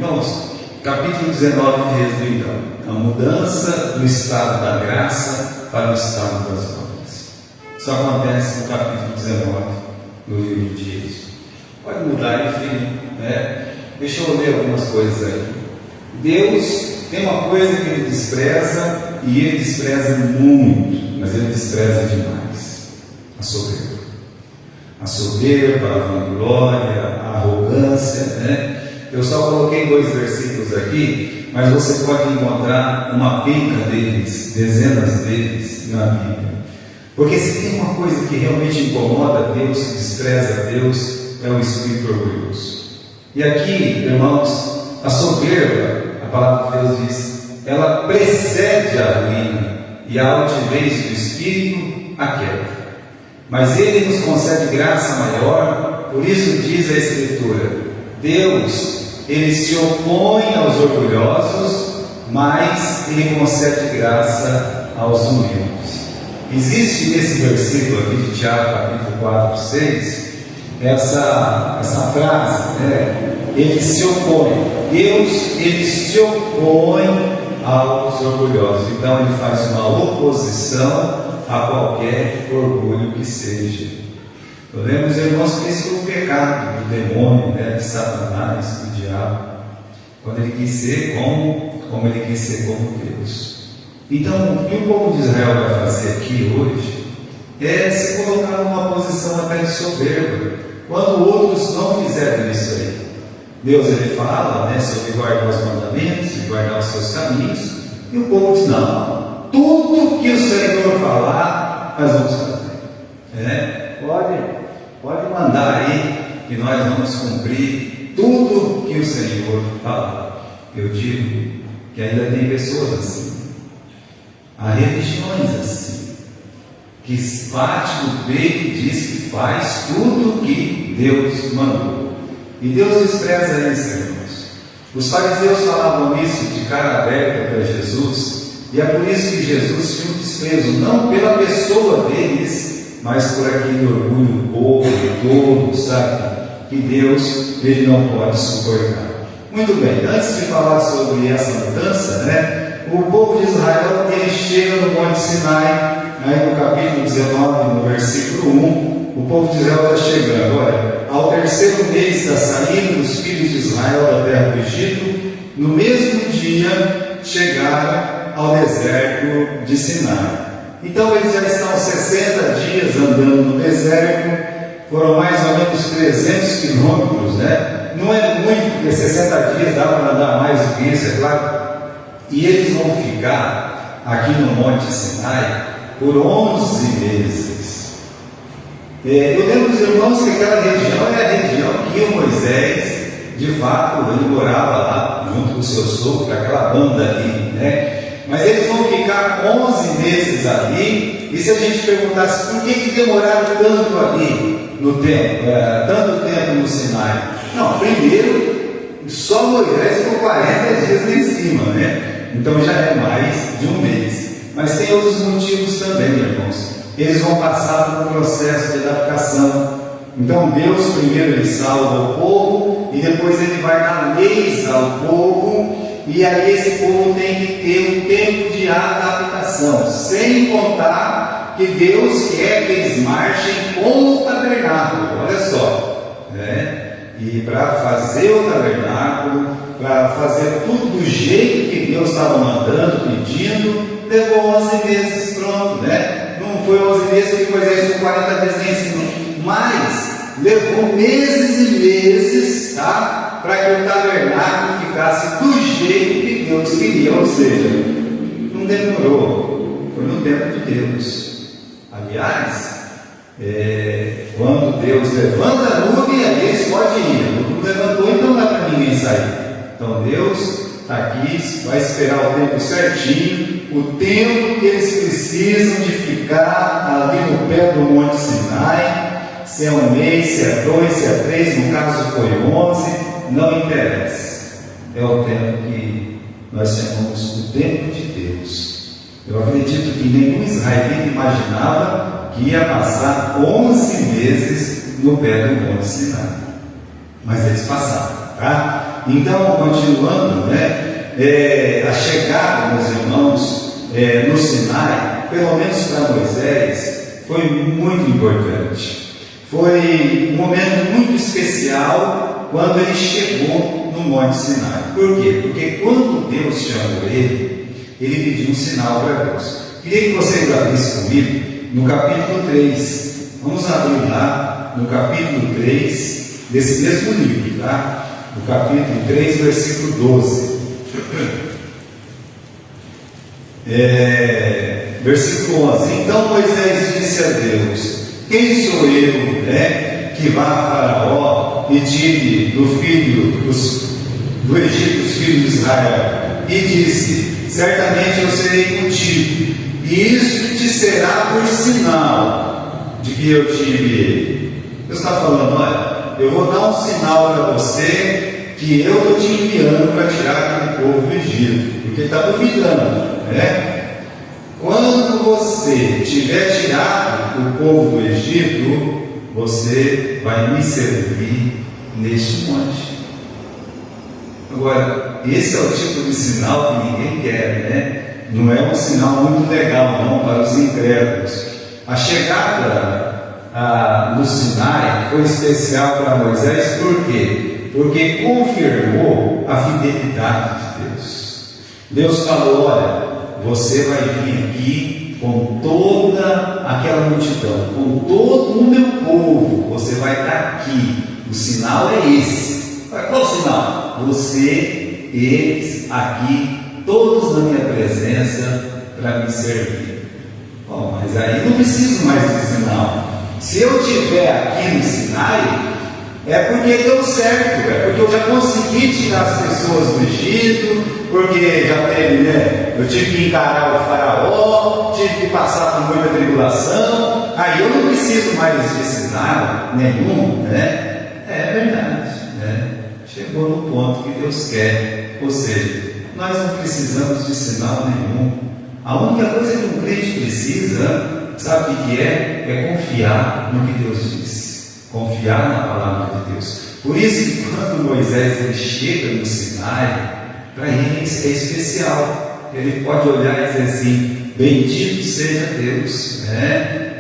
Irmãos, capítulo 19 diz então, a mudança do estado da graça para o estado das obras. Isso acontece no capítulo 19 do livro de Êxodo. Pode mudar, enfim, né? Deixa eu ler algumas coisas aí. Deus tem uma coisa que Ele despreza, e Ele despreza muito, mas Ele despreza demais: a soberba. A soberba, a vanglória, a arrogância, né? Eu só coloquei 2 versículos aqui, mas você pode encontrar uma penca deles, dezenas deles na Bíblia. Porque se tem uma coisa que realmente incomoda Deus, que despreza Deus, é o espírito orgulhoso. E aqui, irmãos, a soberba, a palavra de Deus diz, ela precede a ruína, e a altivez do espírito a queda. Mas Ele nos concede graça maior, por isso diz a Escritura: Deus, Ele se opõe aos orgulhosos, mas Ele concede graça aos humildes. Existe nesse versículo aqui de Tiago, capítulo 4, 6, essa frase, né? Ele se opõe. Deus, Ele se opõe aos orgulhosos. Então Ele faz uma oposição a qualquer orgulho que seja. Podemos, irmãos, que esse foi o pecado do demônio, né, de Satanás, do diabo, quando ele quis ser como ele quis ser como Deus. Então, o que o povo de Israel vai fazer aqui hoje é se colocar numa posição até de soberba, quando outros não fizeram isso aí. Deus, Ele fala, né, sobre guardar os mandamentos e guardar os seus caminhos, e o povo diz: não, tudo que o Senhor falar, nós vamos fazer. Pode mandar aí, que nós vamos cumprir tudo que o Senhor falar. Eu digo que ainda tem pessoas assim, há religiões assim, que bate no peito e diz que faz tudo que Deus mandou. E Deus despreza isso, irmãos. Os fariseus falavam isso de cara aberta para Jesus. E é por isso que Jesus tinha um desprezo, não pela pessoa deles, mas por aquele orgulho bobo, todo, sabe? Que Deus, Ele não pode suportar. Muito bem, antes de falar sobre essa mudança, né? O povo de Israel, ele chega no Monte Sinai, aí no capítulo 19, no versículo 1, o povo de Israel está chegando, olha, ao 3º mês da saída dos filhos de Israel da terra do Egito, no mesmo dia chegaram ao deserto de Sinai. Então eles já estão 60 dias andando no deserto, foram mais ou menos 300 quilômetros, né? Não é muito, porque 60 dias dá para andar mais do que isso, é claro. E eles vão ficar aqui no Monte Sinai por 11 meses. Eu lembro dos irmãos que aquela região é a região que o Moisés, de fato, ele morava lá, junto com o seu sogro, aquela banda ali, né? Mas eles vão ficar 11 meses ali. E se a gente perguntasse por que demoraram tanto ali no tempo, tanto tempo no Sinai? Não, primeiro, só Moisés ficou 40 dias lá em cima, né? Então já é mais de um mês. Mas tem outros motivos também, irmãos. Eles vão passar por um processo de adaptação. Então Deus primeiro Ele salva o povo, e depois Ele vai dar leis ao povo. E aí esse povo tem que ter um tempo de adaptação, sem contar que Deus quer que eles marchem com o tabernáculo, olha só, né? E para fazer o tabernáculo, para fazer tudo do jeito que Deus estava mandando, pedindo, levou 11 meses, pronto, né? Não foi 11 meses que Moisés ficou 40 vezes lá em cima, mas levou meses e meses, tá? Para que o tabernáculo ficasse do jeito que Deus queria, ou seja, não demorou, foi no tempo de Deus. Aliás, quando Deus levanta a nuvem, aí eles podem ir. A nuvem levantou, então não dá para ninguém sair. Então Deus está aqui, vai esperar o tempo certinho, o tempo que eles precisam de ficar ali no pé do Monte Sinai. Se é um mês, se é 2, se é 3, no caso foi 11, não interessa. É o tempo que nós chamamos o tempo de Deus. Eu acredito que nenhum israelita imaginava que ia passar 11 meses no pé do Monte Sinai. Mas eles passaram, tá? Então, continuando, a chegada, meus irmãos, no Sinai, pelo menos para Moisés, foi muito importante. Foi um momento muito especial quando ele chegou no Monte Sinai. Por quê? Porque quando Deus chamou ele pediu um sinal para Deus. Queria que vocês abrissem comigo no capítulo 3. Vamos abrir lá no capítulo 3 desse mesmo livro, tá? No capítulo 3, versículo 12. Versículo 11. Então Moisés disse a Deus: quem sou eu, que vá a Faraó e tire do Egito os filhos de Israel? E disse: certamente eu serei contigo, e isso te será por sinal de que eu te enviei. Deus está falando: olha, eu vou dar um sinal para você que eu estou te enviando para tirar aquele povo do Egito, porque ele está duvidando, Quando você tiver tirado o povo do Egito, você vai me servir neste monte. Agora, esse é o tipo de sinal que ninguém quer, Não é um sinal muito legal, não, para os incrédulos. A chegada no Sinai foi especial para Moisés, por quê? Porque confirmou a fidelidade de Deus. Deus falou: olha, você vai vir aqui com toda aquela multidão, com todo o meu povo, você vai estar aqui. O sinal é esse. Qual o sinal? Você, eles, aqui, todos na minha presença, para me servir. Bom, mas aí não preciso mais de sinal. Se eu estiver aqui no Sinai, é porque deu certo, porque eu já consegui tirar as pessoas do Egito, porque já teve, eu tive que encarar o Faraó, tive que passar por muita tribulação, aí eu não preciso mais de sinal nenhum, É verdade, Chegou no ponto que Deus quer, ou seja, nós não precisamos de sinal nenhum. A única coisa que um crente precisa, sabe o que é? É confiar no que Deus diz, confiar na palavra de Deus. Por isso que quando Moisés chega no Sinai, para ele é especial. Ele pode olhar e dizer assim: bendito seja Deus,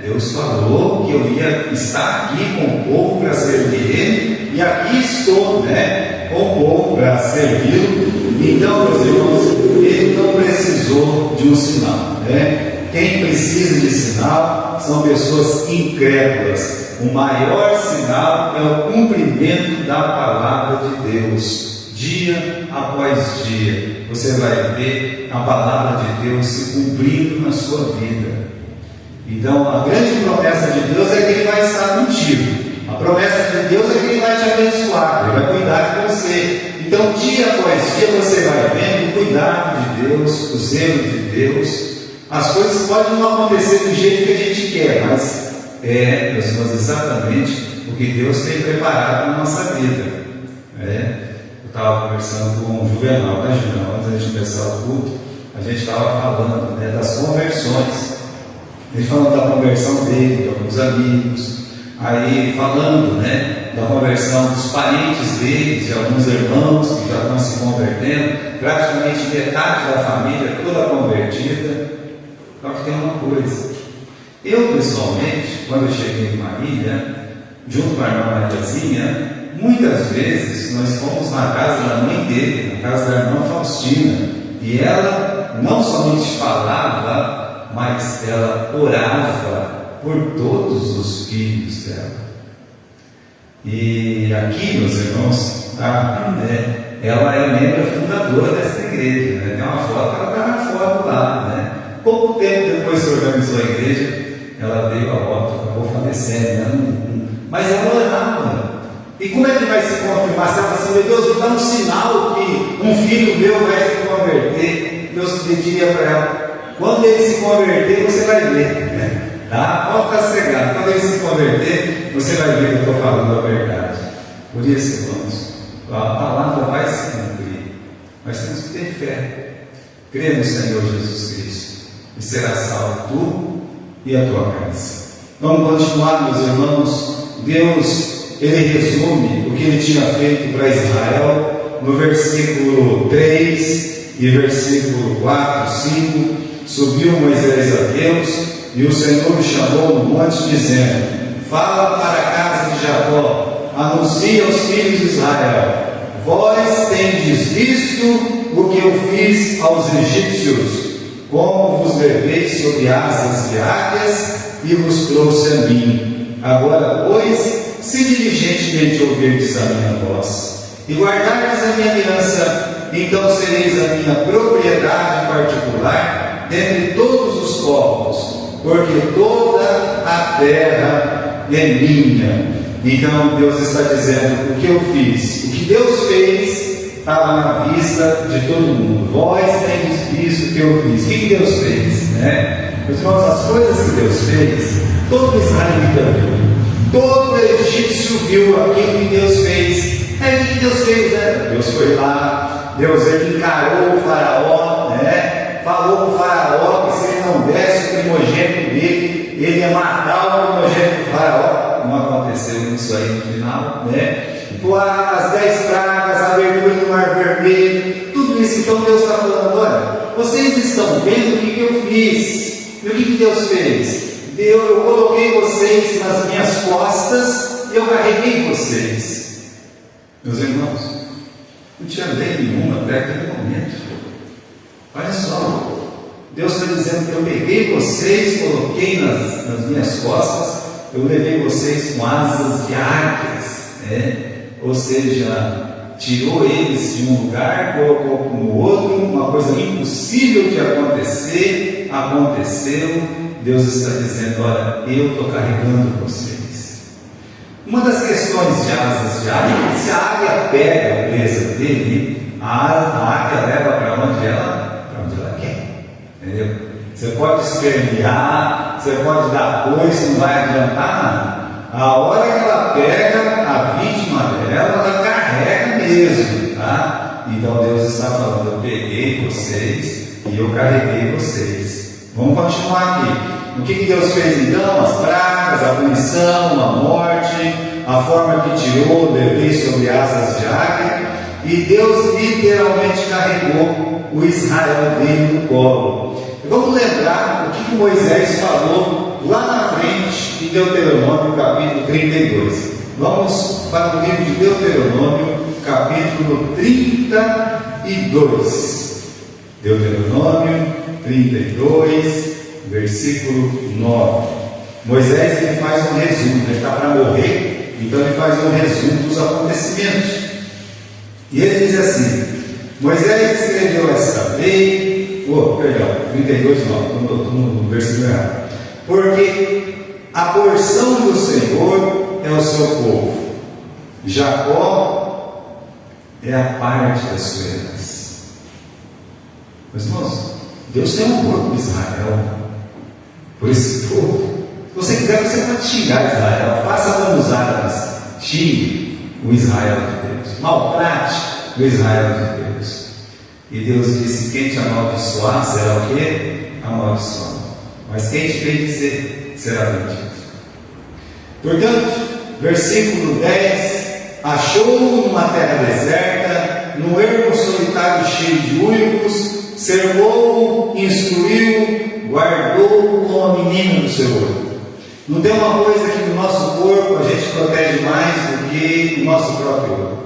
Deus falou que eu ia estar aqui com o povo para servir Ele, e aqui estou, com o povo para servi-lo. Então, meus irmãos, ele não precisou de um sinal, Quem precisa de sinal são pessoas incrédulas. O maior sinal é o cumprimento da palavra de Deus. Dia após dia, você vai ver a palavra de Deus se cumprindo na sua vida. Então, a grande promessa de Deus é que Ele vai estar contigo. A promessa de Deus é que Ele vai te abençoar, Ele vai cuidar de você. Então, dia após dia, você vai vendo o cuidado de Deus, o zelo de Deus. As coisas podem não acontecer do jeito que a gente quer, mas meus irmãos, exatamente o que Deus tem preparado na nossa vida. Eu estava conversando com o Juvenal, Juvenal, antes de começar o culto, a gente estava falando das conversões. Ele falando da conversão dele, de alguns amigos, aí falando da conversão dos parentes dele, de alguns irmãos que já estão se convertendo, praticamente metade da família toda convertida. Só que tem uma coisa: eu pessoalmente, quando eu cheguei em Marília, junto com a irmã Mariazinha, muitas vezes nós fomos na casa da mãe dele, na casa da irmã Faustina, e ela não somente falava, mas ela orava por todos os filhos dela. E aqui, meus irmãos, ela é membro fundadora dessa igreja, tem uma foto, ela está na foto lá, Pouco tempo depois que organizou a igreja, ela veio a óbito, acabou falecendo, mas ela orava. E como é que vai se confirmar? Se ela fala assim: meu Deus, vou dar um sinal que um filho meu vai se converter. Deus pediria para ela: quando ele se converter, você vai ver, Pode ficar cegado. Quando ele se converter, você vai ver que eu estou falando a verdade. Por isso, irmãos, a palavra vai se cumprir, mas temos que ter fé. Crê no Senhor Jesus Cristo e será salvo tu e a tua casa. Vamos continuar, meus irmãos. Deus, Ele resume o que Ele tinha feito para Israel no versículo 3 e versículo 4, 5, subiu Moisés a Deus, e o Senhor o chamou no monte, dizendo: fala para a casa de Jacó, anuncia aos filhos de Israel: vós tendes visto o que eu fiz aos egípcios, como vos levei sobre asas de águias e vos trouxe a mim. Agora, pois, se diligentemente ouvirdes a minha voz e guardardes a minha aliança, então sereis a minha propriedade particular dentre todos os povos, porque toda a terra é minha. Então Deus está dizendo: o que eu fiz, o que Deus fez, estava na vista de todo mundo. Vós tendes visto o que eu fiz. O que Deus fez? Meus irmãos, as coisas que Deus fez, todo israelita viu. Todo egípcio viu aquilo que Deus fez. O que Deus fez? Deus foi lá, ele encarou o faraó, falou para o faraó que se ele não desse o primogênito dele, ele ia matar o primogênito do faraó. Não aconteceu isso aí no final, as 10 pragas, a abertura do mar vermelho, tudo isso. Então Deus está falando: olha, vocês estão vendo o que eu fiz. E o que Deus fez? Eu coloquei vocês nas minhas costas e eu carreguei vocês. Meus irmãos, não tinha lei nenhuma até aquele momento. Olha só, Deus está dizendo que eu peguei vocês, coloquei nas minhas costas, eu levei vocês com asas de águias, ou seja, tirou eles de um lugar, colocou no outro, uma coisa impossível de acontecer, aconteceu. Deus está dizendo: olha, eu estou carregando vocês. Uma das questões de asas de águia é que se a águia pega a presa dele, a águia leva para onde ela quer. Entendeu? Você pode espernear, você pode dar coisa, não vai adiantar nada. A hora que ela pega a vítima dela, ela carrega mesmo, tá? Então Deus está falando: eu peguei vocês e eu carreguei vocês. Vamos continuar aqui. O que Deus fez então? As pragas, a punição, a morte, a forma que tirou, levei sobre asas de águia, e Deus literalmente carregou o Israel dele no colo. E vamos lembrar o que Moisés falou lá na frente, em Deuteronômio capítulo 32. Vamos para o livro de Deuteronômio capítulo 32. Deuteronômio 32, versículo 9. Moisés ele faz um resumo, ele está para morrer, então ele faz um resumo dos acontecimentos. E ele diz assim: Moisés escreveu essa lei, 32, 9, estou no versículo errado. Porque a porção do Senhor é o seu povo, Jacó é a parte da sua herança. Meus irmãos, Deus tem amor por Israel, por esse povo. Se você quiser, você pode xingar Israel, faça como os árabes, xingue o Israel de Deus, maltrate o Israel de Deus. E Deus disse: quem te amaldiçoar será o quê? Amaldiçoado. Mas quem te bendizer será bendito. Portanto, versículo 10: achou-o numa terra deserta, no ermo solitário cheio de uivos, cercou-o, instruiu-o, guardou-o como a menina do seu olho. Não tem uma coisa que no nosso corpo a gente protege mais do que o nosso próprio olho.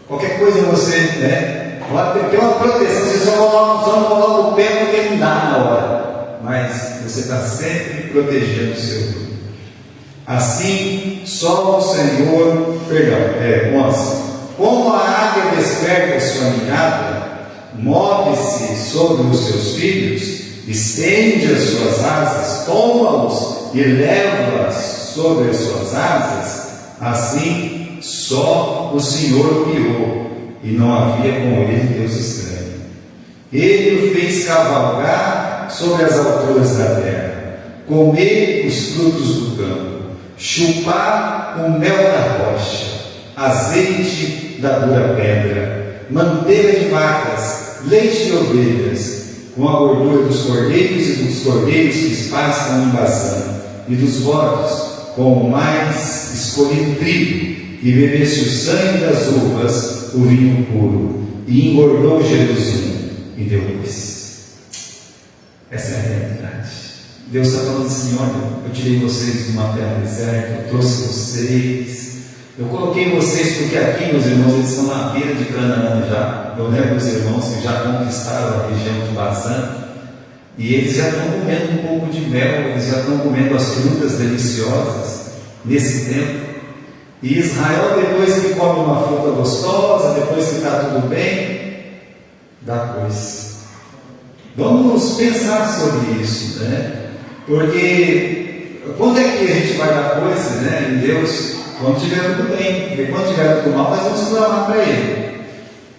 Qualquer coisa você, tem uma proteção, você só não coloca o pé porque não dá na hora, mas você está sempre protegendo o seu olho. Assim, só o Senhor, 11. Como a águia desperta sua ninhada, move-se sobre os seus filhos, estende as suas asas, toma-os e leva-os sobre as suas asas, assim só o Senhor criou, e não havia com ele Deus estranho. Ele o fez cavalgar sobre as alturas da terra, comer os frutos do campo, chupar o mel da rocha, azeite da dura pedra, manteiga de vacas, leite de ovelhas, com a gordura dos cordeiros e dos cordeiros que pastam em Bazã, e dos bodes, com o mais escolhido trigo, e bebesse o sangue das uvas, o vinho puro. e engordou Jerusalém e deu luz. Essa é a realidade. Deus está falando assim: olha, eu tirei vocês de uma terra deserta, eu trouxe vocês, eu coloquei vocês, porque aqui, meus irmãos, eles estão na beira de Canaã já. Eu lembro os irmãos que já conquistaram a região de Bazã, e eles já estão comendo um pouco de mel, eles já estão comendo as frutas deliciosas nesse tempo. E Israel, depois que come uma fruta gostosa, depois que está tudo bem, dá coisa. Vamos pensar sobre isso, né? Porque quando é que a gente vai dar coisa, né, em Deus? Quando estiver tudo bem. Porque quando estiver tudo mal, nós vamos clamar para Ele.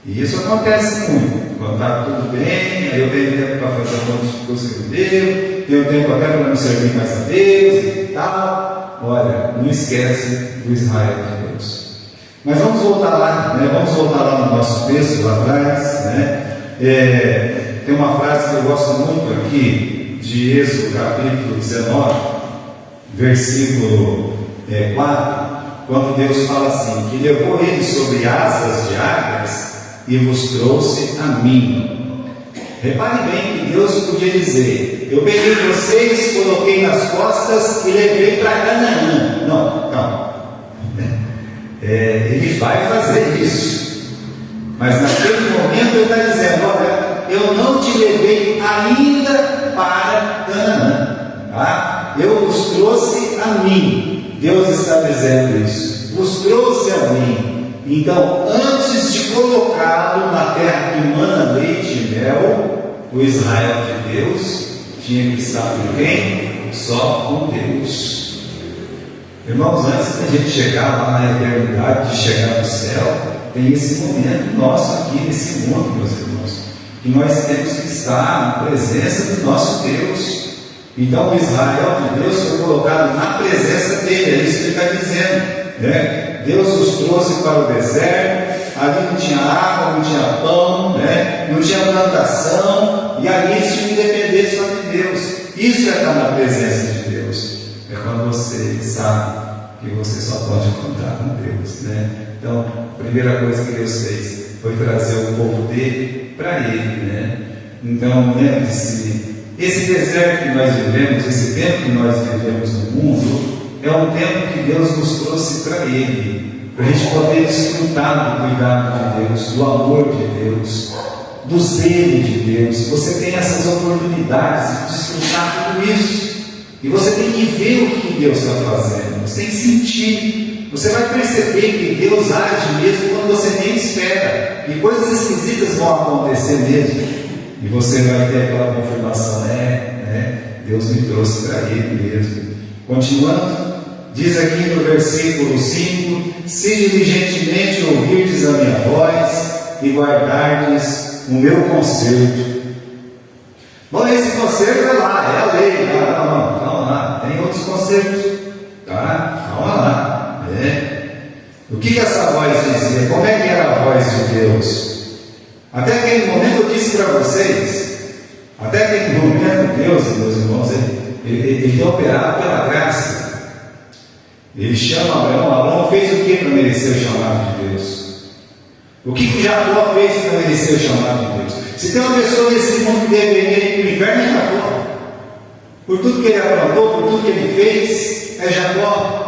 E isso acontece muito. Quando está tudo bem, aí eu tenho tempo para fazer um monte de coisa com Deus, tenho tempo até para me servir mais a Deus e tal. Olha, não esquece do Israel de Deus. Mas vamos voltar lá, né? Vamos voltar lá no nosso texto, lá atrás, né? Tem uma frase que eu gosto muito aqui, de Êxodo capítulo 19, versículo 4, quando Deus fala assim: que levou ele sobre asas de águias e vos trouxe a mim. Repare bem que Deus podia dizer: eu peguei vocês, coloquei nas costas e levei para Canaã. Não. Ele vai fazer isso, mas naquele momento ele está dizendo: olha, eu não te levei ainda para Canaã, tá? Eu vos trouxe a mim. Deus está dizendo isso: vos trouxe a mim. Então, antes de colocá-lo na terra que mana leite e mel, o Israel de Deus tinha que estar com quem? Só com Deus. Irmãos, antes da gente chegar lá na eternidade, de chegar no céu, tem esse momento nosso aqui nesse mundo, meus irmãos, que nós temos que estar na presença do nosso Deus. Então o Israel de Deus foi colocado na presença dele, é isso que ele está dizendo, né? Deus os trouxe para o deserto, ali não tinha água, não tinha pão, né? Não tinha plantação, e ali eles tinham que depender só de Deus. Isso é estar na presença de Deus, é quando você sabe que você só pode contar com Deus, né? Então, a primeira coisa que Deus fez foi trazer o povo dele para ele, né? Então, lembre-se, esse deserto que nós vivemos, esse tempo que nós vivemos no mundo, é um tempo que Deus nos trouxe para Ele, para a gente poder desfrutar do cuidado de Deus, do amor de Deus, do zelo de Deus. Você tem essas oportunidades de desfrutar tudo isso, e você tem que ver o que Deus está fazendo, você tem que sentir, você vai perceber que Deus age mesmo quando você nem espera, e coisas esquisitas vão acontecer mesmo. E você vai ter aquela confirmação: Deus me trouxe para Ele mesmo. Continuando, diz aqui no versículo 5: se diligentemente ouvirdes a minha voz e guardardes o meu conserto. Bom, esse conserto é lá, é a lei. Calma lá, tem outros consertos, tá? Calma lá. O que essa voz dizia? Como é que era a voz de Deus? Até aquele momento eu disse para vocês, até aquele momento Deus, meus irmãos, ele operava pela graça. Ele chama Abraão fez o que para merecer o chamado de Deus? O que Jacó fez para merecer o chamado de Deus? Se tem uma pessoa nesse mundo que deveria ir para o inferno, é Jacó. Por tudo que ele aprontou, por tudo que ele fez, é Jacó.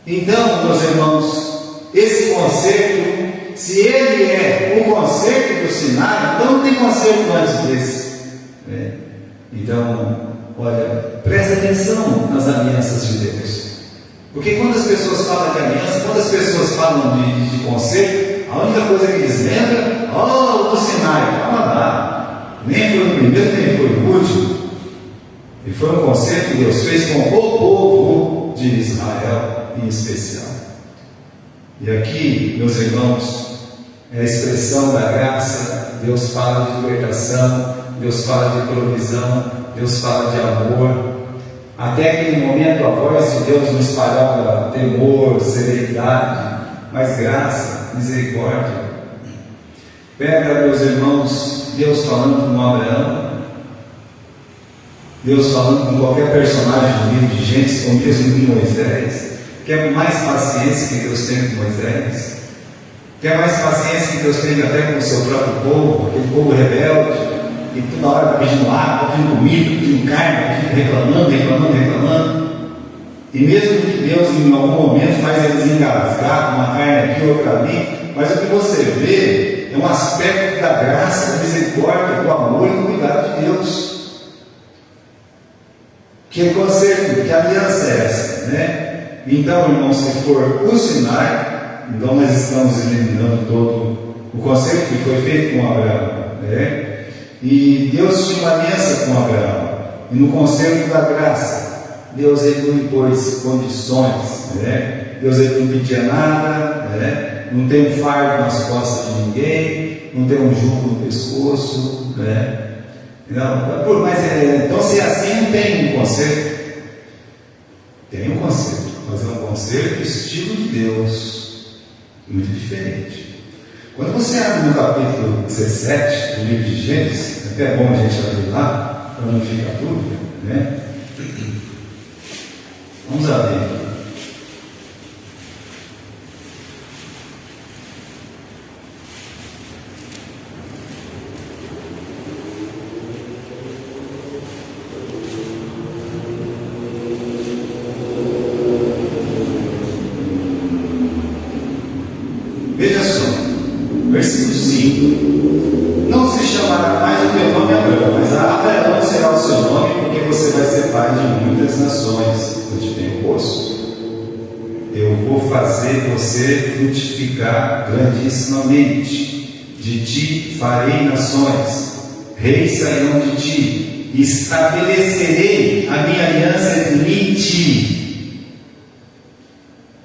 Então, meus irmãos, esse conserto, se ele é o conserto do Sinai, então não tem conserto antes desse. Então, olha, presta atenção nas alianças de Deus. Porque quando as pessoas falam de aliança, quando as pessoas falam de conserto, a única coisa que eles lembram: o do Sinai. Calma lá, nem foi o primeiro, nem foi o último. E foi um conserto que Deus fez com o povo de Israel em especial. E aqui, meus irmãos, é a expressão da graça. Deus fala de libertação, Deus fala de provisão, Deus fala de amor. Até aquele momento a voz de Deus não espalhava temor, severidade, mas graça, misericórdia. Pega, meus irmãos, Deus falando com Abraão, Deus falando com qualquer personagem do livro de Gênesis, ou mesmo com Moisés. Quer mais paciência que Deus tem com Moisés? Quer mais paciência que Deus tem até com o seu próprio povo, aquele povo rebelde, que toda hora está pedindo água, pedindo comida, pedindo carne, reclamando. E mesmo que Deus em algum momento faz eles engasgar com uma carne aqui, outra ali, mas o que você vê é um aspecto da graça, da misericórdia, do amor e do cuidado de Deus. Que conserto, que aliança é essa, né? Então, irmãos, se for o Sinai, então nós estamos eliminando todo o conserto que foi feito com Abraão, né? E Deus tinha uma aliança com Abraão, e no conserto da graça, Deus ele não impôs condições, né? Deus ele não pedia nada, né? Não tem um fardo nas costas de ninguém, não tem um jugo no pescoço, né? Não, mas então se assim não tem um conserto, tem um conserto, mas é um conserto estilo de Deus, muito diferente. Quando você abre no capítulo 17 do livro de Gênesis, até é bom a gente abrir lá, para não ficar dúvida, né? Vamos abrir. Veja só, versículo 5: Não se chamará mais o teu nome Abraão, mas Abraão será o seu nome, porque você vai ser pai de muitas nações. Eu te tenho posto. Eu vou fazer você frutificar grandissimamente. De ti farei nações, reis sairão de ti. Estabelecerei a minha aliança entre mim e ti.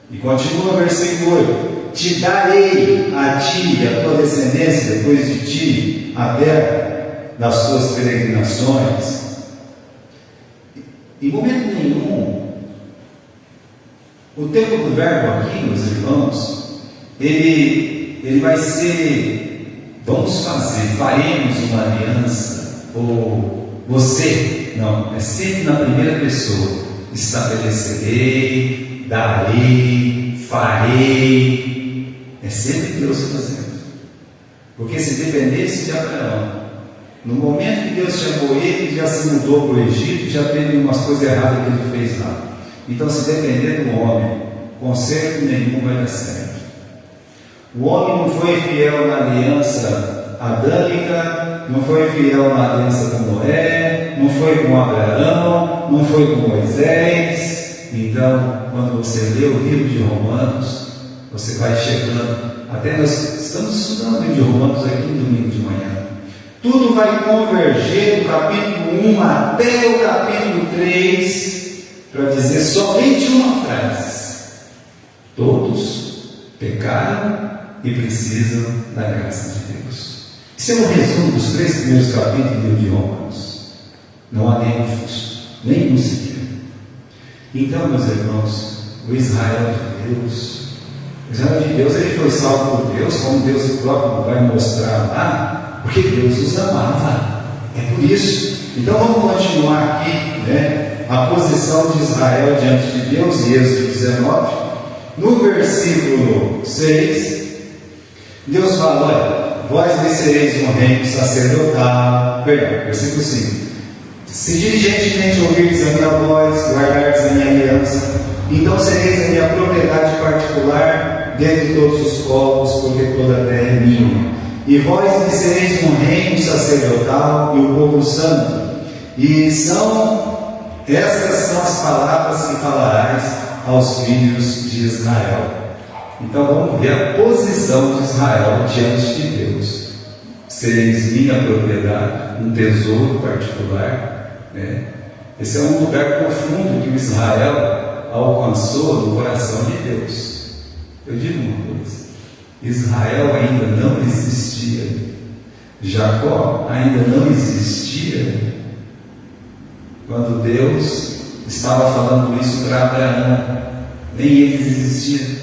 E continua o versículo 8: Te darei a ti e a tua descendência depois de ti a terra das tuas peregrinações. Em momento nenhum, o tempo do verbo aqui, meus irmãos, ele vai ser vamos fazer, faremos uma aliança, ou você, não, é sempre na primeira pessoa: estabelecerei, darei, farei. É sempre Deus fazendo. Porque se dependesse de Abraão, no momento que Deus chamou ele, já se mudou para o Egito, já teve umas coisas erradas que ele fez lá. Então, se depender do homem, conserto nenhum vai dar certo. O homem não foi fiel na aliança adâmica, não foi fiel na aliança com Noé, não foi com Abraão, não foi com Moisés. Então, quando você lê o livro de Romanos, você vai chegando, até nós estamos estudando o livro de Romanos aqui no domingo de manhã. Tudo vai converger do capítulo 1 até o capítulo 3 para dizer somente uma frase: todos pecaram e precisam da graça de Deus. Isso é um resumo dos 3 primeiros capítulos do livro de Romanos. Não há nenhum justo, nenhum sequer. Então, meus irmãos, o Israel de Deus, ele foi salvo por Deus, como Deus próprio vai mostrar lá, porque Deus os amava. É por isso. Então vamos continuar aqui, né, a posição de Israel diante de Deus, em Êxodo 19. No versículo 6, Deus fala: olha, vós me sereis um reino sacerdotal. Perdão, versículo 5: se diligentemente ouvirdes a minha voz, guardardes a minha aliança, então sereis a minha propriedade particular dentre todos os povos, porque toda a terra é minha. E vós me sereis um reino sacerdotal e um povo santo. E estas são as palavras que falarás aos filhos de Israel. Então vamos ver a posição de Israel diante de Deus. Sereis minha propriedade, um tesouro particular, né? Esse é um lugar profundo que o Israel alcançou no coração de Deus. Eu digo uma coisa: Israel ainda não existia, Jacó ainda não existia quando Deus estava falando isso para Abraão. Nem eles existiam.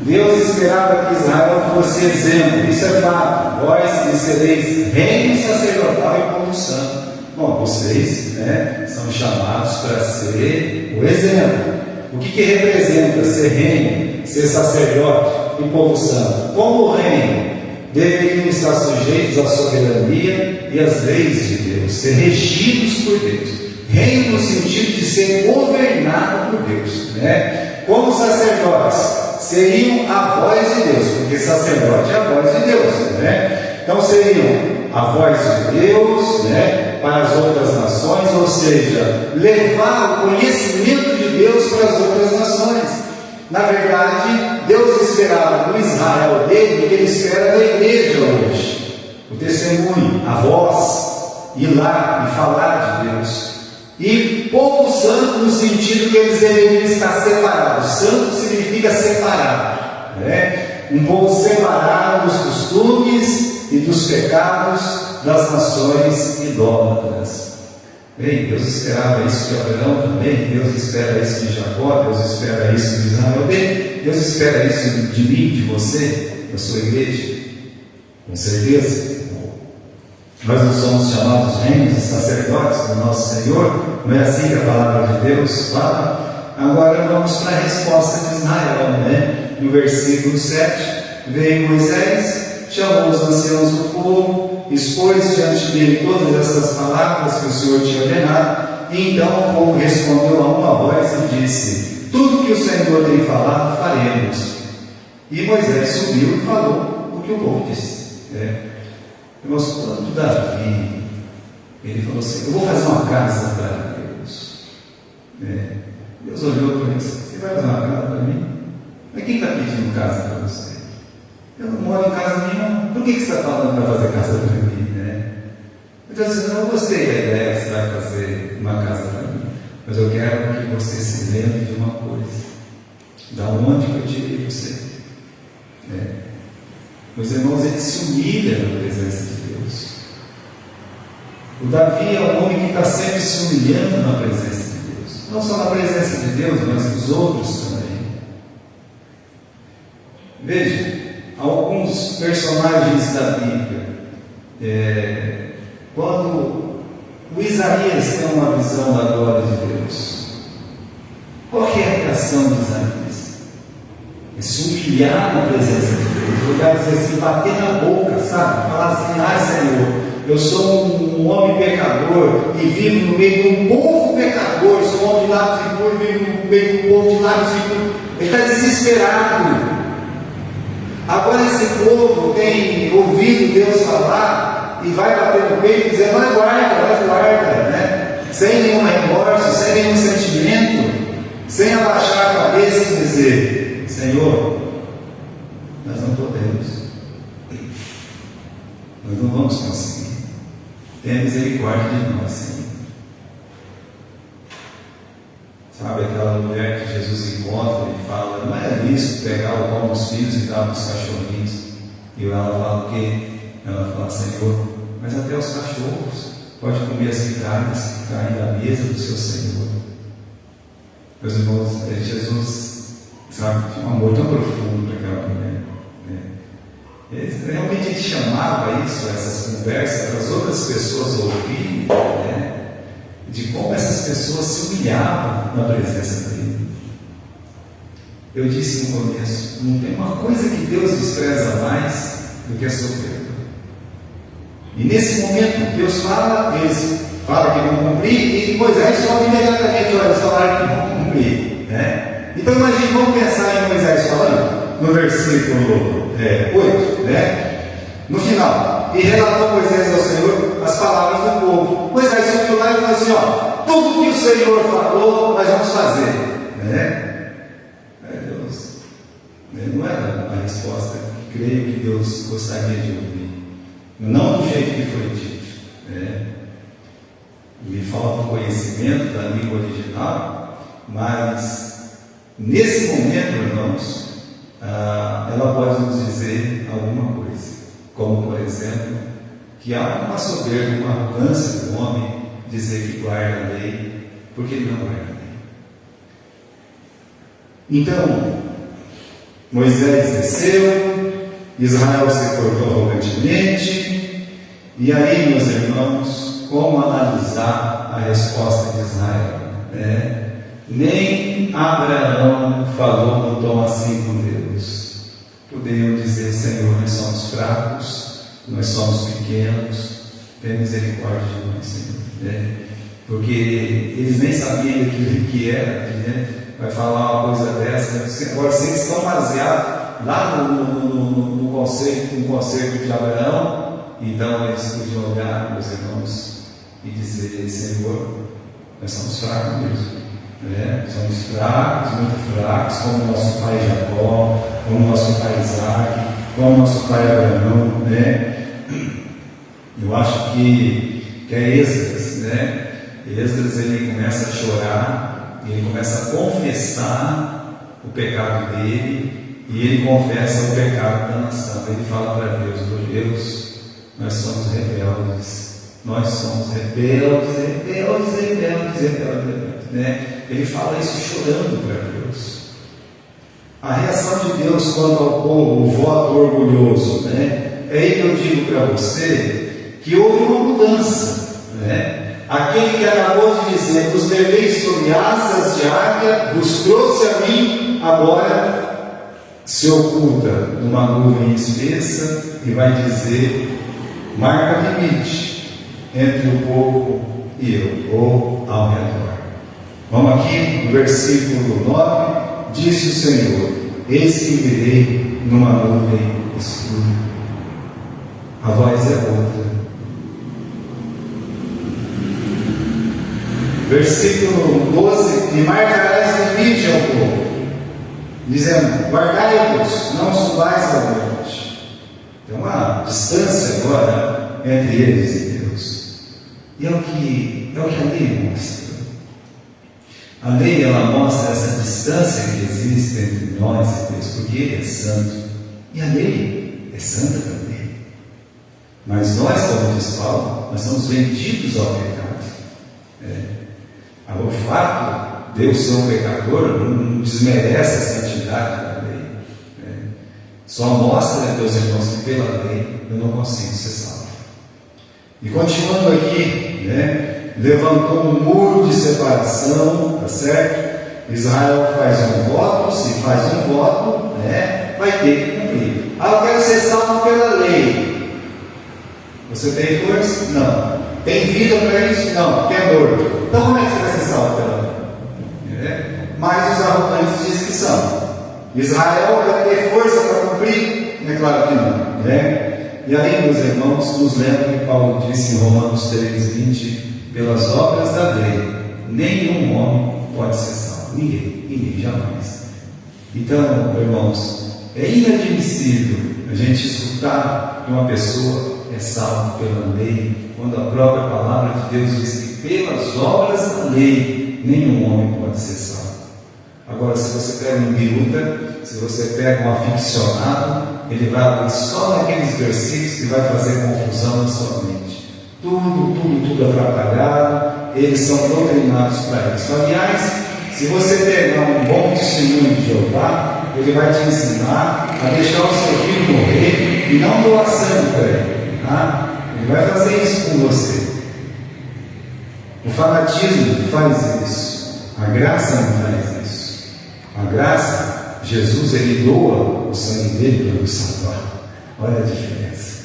Deus esperava que Israel fosse exemplo. Isso é fato. Vós me sereis reino sacerdotal e povo santo. Bom, vocês, né, são chamados para ser o exemplo. O que representa ser reino? ser sacerdote e povo santo. Como reino, deveriam estar sujeitos à soberania e às leis de Deus, ser regidos por Deus. Reino no sentido de ser governado por Deus, né? Como sacerdotes, seriam a voz de Deus, porque sacerdote é a voz de Deus, né? Então seriam a voz de Deus, né, para as outras nações, ou seja, levar o conhecimento de Deus para as outras nações. Na verdade, Deus esperava do Israel dele o que ele espera da igreja hoje: o testemunho, a voz, ir lá e falar de Deus. E povo santo no sentido que eles deveriam estar separados. Santo significa separado, né? Um povo separado dos costumes e dos pecados das nações idólatras. Bem, Deus esperava isso de Abraão também, Deus espera isso de Jacó, Deus espera isso de Israel. Bem, Deus espera isso de mim, de você, da sua igreja, com certeza. Nós não somos chamados reinos e sacerdotes do nosso Senhor, não é assim que a palavra de Deus fala? Agora vamos para a resposta de Israel, né? No versículo 7, veio Moisés, chamou os anciãos do povo, expôs diante dele todas essas palavras que o Senhor tinha ordenado, e então o povo respondeu a uma voz e disse: tudo que o Senhor tem falado, faremos. E Moisés subiu e falou o que o povo disse. Irmãos, quando Davi, ele falou assim: eu vou fazer uma casa para Deus. Deus olhou para ele e disse: você vai fazer uma casa para mim? Mas quem está pedindo casa para você? Eu não moro em casa nenhuma. Por que você está falando para fazer casa para mim? Eu estou dizendo: eu gostei da ideia que você vai fazer uma casa para mim, mas eu quero que você se lembre de uma coisa: da onde que eu tirei você. Meus irmãos, ele se humilha na presença de Deus. O Davi é um homem que está sempre se humilhando na presença de Deus, não só na presença de Deus, mas dos outros também. Veja, alguns personagens da Bíblia, quando o Isaías tem uma visão da glória de Deus, qual que é a reação de Isaías? É se humilhar na presença de Deus, olhar e dizer assim, bater na boca, sabe? Falar assim: ai Senhor, eu sou um homem pecador e vivo no meio de um povo pecador, sou um homem de lábios impuros, vivo no meio de um povo de lábios impuros. Ele está desesperado. Agora esse povo tem ouvido Deus falar e vai bater no peito e dizer: vai guarda, né? Sem nenhum remorso, sem nenhum sentimento, sem abaixar a cabeça e dizer: Senhor, nós não podemos, nós não vamos conseguir, tenha misericórdia de nós, Senhor. Sabe aquela mulher que Jesus encontra e fala: não é lícito pegar o pão dos filhos e dar para os cachorrinhos? E ela fala o quê? Ela fala: Senhor, mas até os cachorros podem comer as migalhas que caem da mesa do seu Senhor. Meus irmãos, Jesus, sabe, tinha um amor tão profundo para aquela mulher. Realmente ele chamava isso, essas conversas, para as outras pessoas ouvirem, de como essas pessoas se humilhavam na presença dele. Eu disse no começo: não tem uma coisa que Deus despreza mais do que a soberba. E nesse momento Deus fala, eles falam que vão cumprir, e Moisés sobe imediatamente: olha, eles falaram que vão cumprir, Então imagine, vamos pensar em Moisés falando no versículo 8, no final: e relatou Moisés ao Senhor as palavras do povo. Moisés subiu lá e falou assim: tudo que o Senhor falou, nós vamos fazer. Deus, não era a resposta que creio que Deus gostaria de ouvir, não do jeito que foi dito. Me falta o conhecimento da língua original, mas nesse momento, irmãos, ela pode nos dizer alguma coisa, como por exemplo, que há uma soberba, uma arrogância do homem dizer que guarda a lei, porque ele não guarda a lei. Então, Moisés desceu, Israel se portou arrogantemente, e aí, meus irmãos, como analisar a resposta de Israel? Nem Abraão falou no tom assim com Deus. Poderiam dizer: Senhor, nós somos fracos, nós somos pequenos, tem misericórdia de nós, Senhor, né? Porque eles nem sabiam daquilo que era, né? Vai falar uma coisa dessa. Agora, se eles estão baseados lá no conceito de Abraão, então eles podiam olhar, meus irmãos, e dizer: Senhor, nós somos fracos mesmo, né? Somos fracos, muito fracos, como nosso pai Jacó, como nosso pai Isaac, como nosso pai Abraão, né? Eu acho que é Esdras, né? Esdras, ele começa a chorar, ele começa a confessar o pecado dele, e ele confessa o pecado da nação. Ele fala para Deus: Deus, nós somos rebeldes, né? Ele fala isso chorando para Deus. A reação de Deus quanto ao povo, o voto orgulhoso, né? É aí que eu digo para você que houve uma mudança, né? Aquele que acabou de dizer: vos levei sobre asas de águia, vos trouxe a mim, agora se oculta numa nuvem espessa e vai dizer: marca limite entre o povo e eu, ou ao redor. Vamos aqui no versículo 9: disse o Senhor: eis que virei numa nuvem escura. A voz é outra. Versículo 12: e marcarás limite ao povo, dizendo: guardai-vos, não subais ao monte. Tem uma distância agora entre eles e Deus. E é o que a lei mostra. A lei, ela mostra essa distância que existe entre nós e Deus, porque Ele é santo, e a lei é santa também. Mas nós, como diz Paulo, nós somos vendidos ao pecado. O fato de eu ser um pecador não desmerece a santidade da lei. Só mostra, meus irmãos, que pela lei eu não consigo ser salvo. E continuando aqui, né, levantou um muro de separação, tá certo? Israel faz um voto, se faz um voto, né, vai ter que cumprir. Eu quero ser salvo pela lei. Você tem força? Não. Tem vida para isso? Não. Tem dor? Então como é que você vai ser salvo pela lei? Mas os arrogantes dizem que são. Israel vai ter força para cumprir? É claro que não, né? E aí, meus irmãos, nos lembra que Paulo disse em Romanos 3,20: pelas obras da lei, nenhum homem pode ser salvo. Ninguém, jamais. Então, irmãos, é inadmissível a gente escutar que uma pessoa é salva pela lei, quando a própria palavra de Deus diz que pelas obras da lei, nenhum homem pode ser salvo. Agora, se você pega um biruta, se você pega um aficionado, ele vai abrir só naqueles versículos que vai fazer confusão na sua mente. Tudo atrapalhado, eles são doutrinados para isso. Aliás, se você pegar um bom testemunho de Jeová, ele vai te ensinar a deixar o seu filho morrer e não doar sangue para ele. Tá? Ele vai fazer isso com você. O fanatismo faz isso, a graça não faz isso. A graça, Jesus, ele doa o sangue dele para nos salvar. Olha a diferença.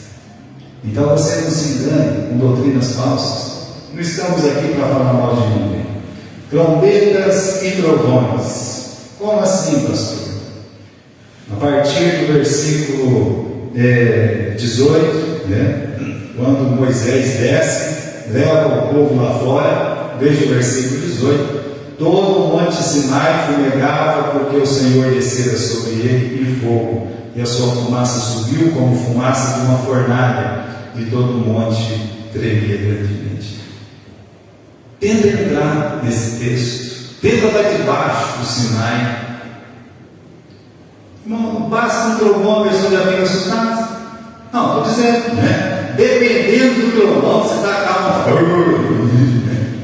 Então você não se engane com doutrinas falsas. Não estamos aqui para falar mal de ninguém. Trombetas e trovões. Como assim, pastor? A partir do versículo 18, né? Quando Moisés desce, leva o povo lá fora, veja o versículo 18: todo o monte Sinai fumegava, porque o Senhor descera sobre ele em fogo, e a sua fumaça subiu como fumaça de uma fornalha, e todo o monte tremia grandemente. Tenta entrar nesse texto, tenta estar debaixo do Sinai. Não basta um trovão, a pessoa já fica assustada. Não, estou dizendo, né? Dependendo do trovão, você está calmo.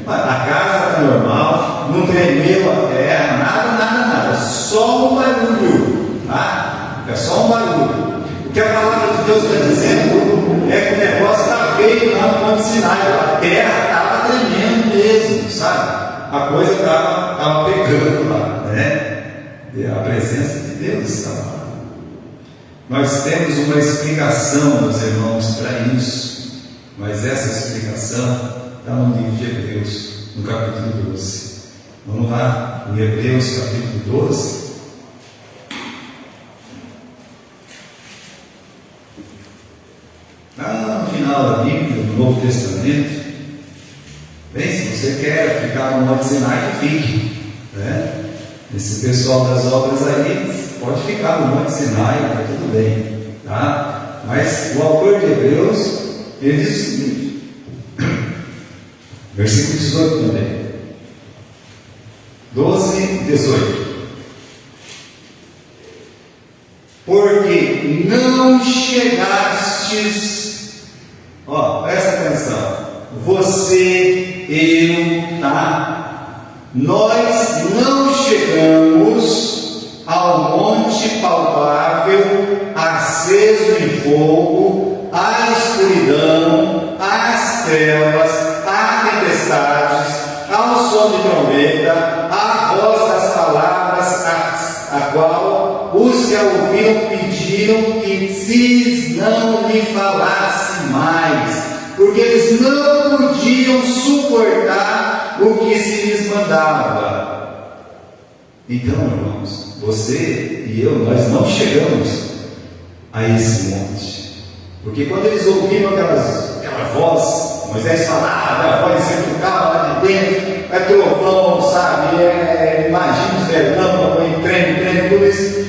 A casa está normal, não tremeu a terra, nada. Só um barulho, tá? É só um barulho. O que a palavra de Deus está dizendo é que o negócio está feio lá no Monte Sinai. A terra estava tremendo mesmo, sabe? a coisa estava pegando lá, né? A presença de Deus estava lá. Nós temos uma explicação, meus irmãos, para isso, mas essa explicação está no livro de Hebreus, no capítulo 12. Vamos lá, em Hebreus capítulo 12. Lá no final da Bíblia, no Novo Testamento. Bem, se você quer ficar no Monte Sinai, que fique, né? Esse pessoal das obras aí pode ficar no Monte Sinai, está tudo bem, tá? Mas o autor de Hebreus, ele diz o seguinte, versículo 18 também, 12, 18: porque não chegastes, presta atenção, você, eu, tá? Nós não chegamos ao monte palpável, aceso em fogo, à escuridão, às trevas, a tempestades, ao som de trombeta, à voz das palavras, a qual os que a ouviram pediram que se não lhe falasse mais, porque eles não podiam suportar o que se lhes mandava. Então, irmãos, você e eu, nós não chegamos a esse monte, porque quando eles ouviram aquela voz, Moisés falava, a voz sempre ficava lá de dentro, é trovão, sabe, imagina os relâmpagos, treme, tudo isso.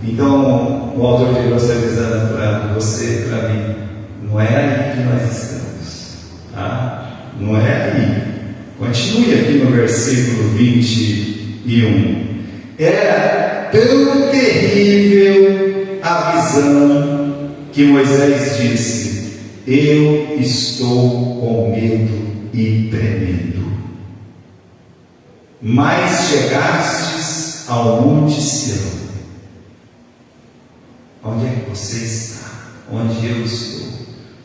Então, o autor de Hebreus está dizendo para você, para mim, não é aí que nós estamos, tá? Não é aí. Continue aqui no versículo 21. Era tão terrível a visão que Moisés disse: eu estou com medo e tremendo. Mas chegastes ao monte Sião. Onde é que você está? Onde eu estou?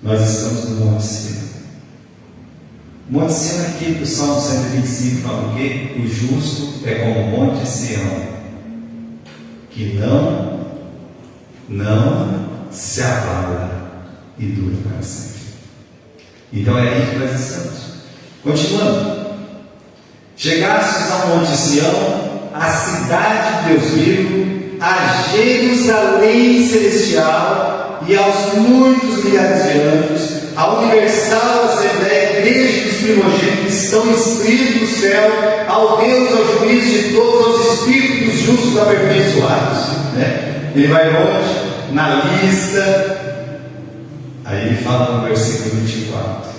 Nós estamos no monte Sião. Monte Sião aqui do Salmo 125 fala o quê? O justo é como o monte Sião, que não se abala e dura para sempre. Então é aí que nós estamos. Continuando. Chegastes ao monte Sião, a cidade de Deus vivo, a Jerusalém celestial e aos muitos milhares de anjos, a universal assembleia, a igreja dos primogênitos que estão inscritos no céu, ao Deus, ao juízo de todos, aos espíritos justos aperfeiçoados, né? Ele vai longe na lista. Aí ele fala no versículo 24: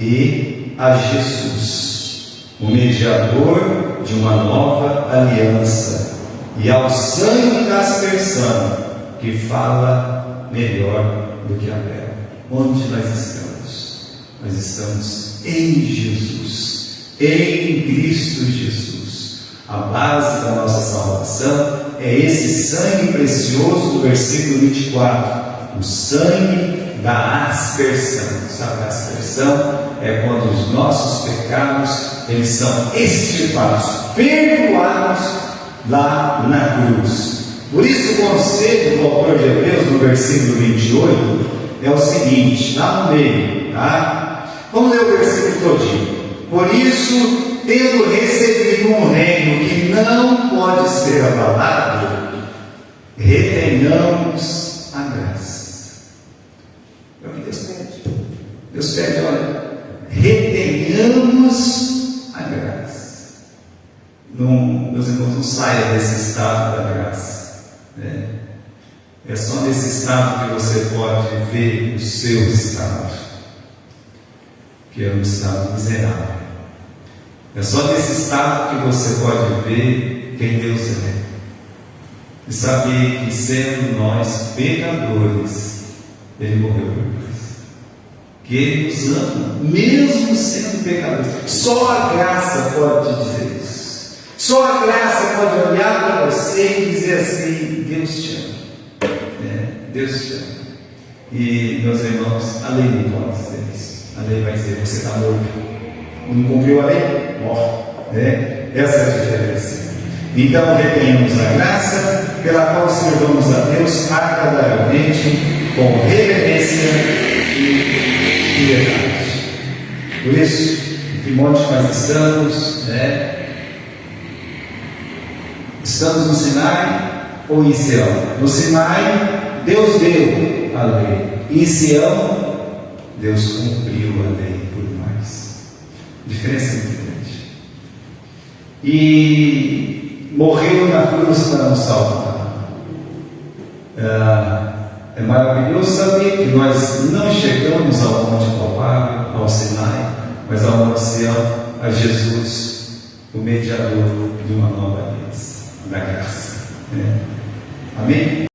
e a Jesus, o mediador de uma nova aliança, e ao sangue da aspersão, que fala melhor do que Abel. Onde nós estamos? Nós estamos em Jesus, em Cristo Jesus. A base da nossa salvação é esse sangue precioso do versículo 24, o sangue da aspersão. Sabe, a aspersão é quando os nossos pecados eles são extirpados, perdoados lá na cruz. Por isso o conselho do autor de Hebreus no versículo 28 é o seguinte, lá no meio, tá? Vamos ler o versículo todinho. Por isso, tendo recebido um reino que não pode ser abalado, retenhamos a graça. É o que Deus pede. Deus pede, olha, retenhamos a graça. Não, meus irmãos, não saia desse estado da graça, né? É só nesse estado que você pode ver o seu estado, que é um estado miserável. É só nesse estado que você pode ver quem Deus é, e saber que, sendo nós pecadores, Ele morreu por nós, que Ele nos ama, mesmo sendo pecadores. Só a graça pode te dizer isso. Só a graça pode olhar para você e dizer assim: Deus te ama. Deus te ama. E, meus irmãos, a lei não pode dizer isso. A lei vai dizer: você está morto. Não cumpriu a lei? Morre. Né? Essa é a diferença. Então, retenhamos a graça pela qual servamos a Deus agradavelmente, com reverência e piedade. Por isso, em Timóteo nós estamos, né? Estamos no Sinai ou em Sião? No Sinai, Deus deu a lei. Em Sião, Deus cumpriu a lei por nós. Diferença muito grande. E morreu na cruz para nos salvar. É maravilhoso saber que nós não chegamos ao Monte Calvário, ao Sinai, mas ao Monte Sião, a Jesus, o mediador de uma nova aliança, da graça. Amém?